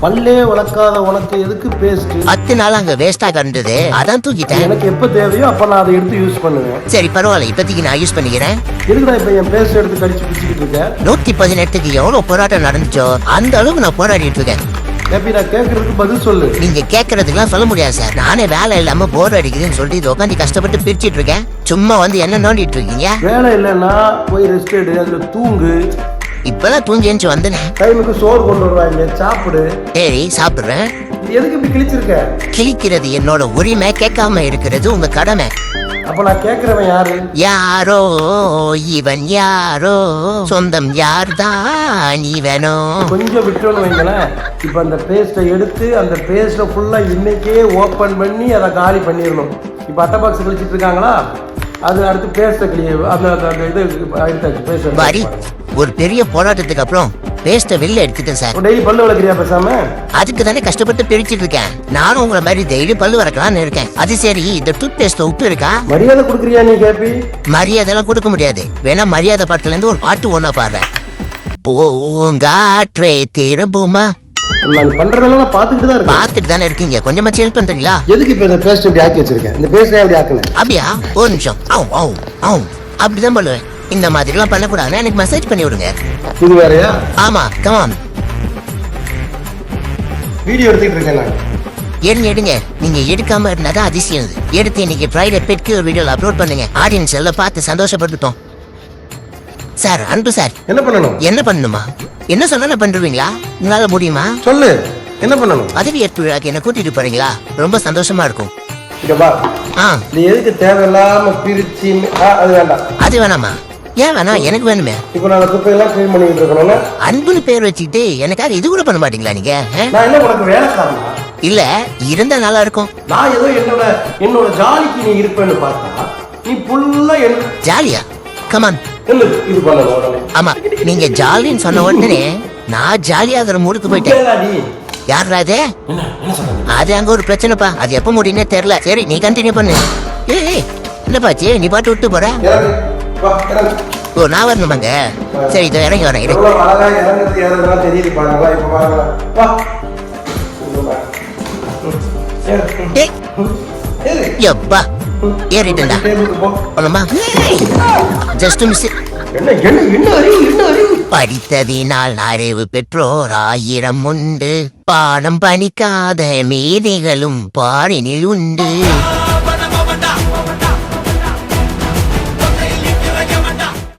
பல்லே வளர்க்காத உனக்கு எதுக்கு பேஸ்ட்? 10 நாள் அங்க வேஸ்டா கிடந்தது, அதான் தூக்கிட்டேன். எனக்கு எப்ப தேவையோ அப்ப நான் அதை எடுத்து யூஸ் பண்ணுவேன். சரி பரவாயில்ல, இப்போதைக்கு நான் யூஸ் பண்ணிக்கிறேன். எதுக்குடா இப்ப என் பேஸ்ட் எடுத்து கடிச்சு பிடிச்சிக்கிட்டு இருக்க? 118க்கு எவ்வளவு போராட்டம் நடந்துச்சோ அந்த அளவுக்கு நான் போராடிட்டு இருக்கேன். கேப்பி, நான் கேட்கறதுக்கு பதில் சொல்லு. நீங்க கேட்கறதுக்கெல்லாம் சொல்ல முடியாது சார். நானே வேலை இல்லாம போர் அடிக்குதுன்னு சொல்லிட்டு இதை உட்காந்து கஷ்டப்பட்டு பிரிச்சிட்டு இருக்கேன். சும்மா வந்து என்ன நோண்டிட்டு இருக்கீங்க? வேலை இல்லைன்னா போய் ரெஸ்ட் எடு, அதுல தூங்கு. இப்பதான் தூங்கி எழுந்து வந்தேன். டைமுக்கு சோறு கொண்டு வருவாங்க, சாப்பிடு. சரி சாப்பிடுறேன். இது எதுக்கு இப்படி கிழிச்சிருக்க? கிழிக்கிறது என்னோட உரிமை, கேட்காம இருக்கிறது உங்க கடமை. அப்ப நான் கேட்கிறவன் யாரு? யாரோ இவன் யாரோ, சொந்தம் யார்தான் இவனோ. கொஞ்சம் விட்டோன்னு வைங்களேன். இப்ப அந்த பேஸ்ட்டை எடுத்து அந்த பேஸ்ட்டை ஃபுல்லா இன்னைக்கே ஓப்பன் பண்ணி அதை காலி பண்ணிடணும். இப்ப அட்டை பாக்ஸ் கழிச்சிட்டு இருக்காங்களா, அது அடுத்து பேஸ்ட்டை அந்த இது எடுத்தாச்சு. பேஸ்ட் பாரி, ஒரு பெரிய போராட்டத்துக்கு அப்புறம் பேஸ்ட்டை வெளில எடுத்துட்டேன் சார். டெய்லி பல்லு வளர்க்குறியா பேசாம? அதுக்கு தானே கஷ்டப்பட்டு பிரிச்சுட்டு இருக்கேன். நானும் உங்களை மாதிரி டெய்லி பல்லு வளர்க்கலாம்னு இருக்கேன். அது சரி, இந்த டூத் பேஸ்ட்ல உப்பு இருக்கா? மரியாதை கொடுக்குறியா நீ கேப்பி? மரியாதை எல்லாம் கொடுக்க முடியாது. வேணா மரியாதை பாட்டுல இருந்து ஒரு பாட்டு ஒண்ணா பாடுறேன். பூங்காற்றே திரும்புமா. நான் பண்றதெல்லாம் பார்த்துட்டு தான் இருக்கேன். பார்த்துட்டு தானே இருக்கீங்க, கொஞ்சமாச்சு ஹெல்ப் பண்றீங்களா? எதுக்கு இப்ப இந்த பேஸ்ட் இப்படி ஆக்கி வச்சிருக்கேன்? இந்த பேஸ்ட் எப்படி ஆக்குனேன்? அப்படியா? ஒரு நிமிஷம். அப்படிதான் பண்ணுவேன். இந்த மாதிரி எல்லாம் பண்ணக்கூடாதுன்னா எனக்கு மெசேஜ் பண்ணி விடுங்க. இது வேறயா? ஆமா, கமான். வீடியோ எடுத்துக்கிட்டு இருக்கேன் நான். எடுங்க. நீங்க எடுக்காம இருந்தாதான் அதிசயம். எடுத்து இன்னைக்கு ஃப்ரைடே பெட்க்கு ஒரு வீடியோல அப்லோட் பண்ணுங்க. ஆடியன்ஸ் எல்லாம் பார்த்து சந்தோஷப்பட்டுட்டோம். சார், அன்பு சார், என்ன பண்ணணும்? என்ன பண்ணணுமா? என்ன சொன்னா பண்ணுவீங்களா? உங்களால முடியுமா? சொல்லு, என்ன பண்ணணும்? பதவியேற்பு விழாக்கு என்ன கூட்டிட்டு போறீங்களா? ரொம்ப சந்தோஷமா இருக்கும். இங்க பா. நீ எதுக்கு தேவையில்லாம பிரிச்சு அது வேண்டாம். அது வேணாமா? ஏன் வேணா? எனக்கு வேணுமே. இப்போ நான் குப்பையெல்லாம் க்ளீன் பண்ணிட்டு இருக்கணும்ல. அன்புன்னு பேர் வச்சுக்கிட்டு எனக்காக இது கூட பண்ண மாட்டீங்களா நீங்க? நான் என்ன உனக்கு வேலைக்காரனா? இல்ல, இருந்தா நல்லா இருக்கும். நான் ஏதோ என்னோட ஜாலிக்கு நீ இருப்பேன்னு பார்த்தா நீ ஃபுல்லா ஜாலியா? கமான். இது பண்ணணும் உடனே. ஆமா, நீங்க ஜாலின்னு சொன்ன உடனே நான் ஜாலியாகிற மூடுக்கு போயிட்டேன். யாரா அது? அது அங்க ஒரு பிரச்சனைப்பா. அது எப்ப முடியும்னே தெரியல. சரி, நீ கண்டினியூ பண்ணு. ஏய், என்னப்பாச்சு, நீ பாட்டு விட்டு போற? ஓ, நான் வரணுமாங்க? சரி, இதோ இறங்கி வரேன். எப்பா ஏறிட்டா ஜஸ்ட் மிஸ். படித்ததினால் அறிவு பெற்றோர் 1000 உண்டு, பாடம் படிக்காத மீதிகளும் பாரினில் உண்டு.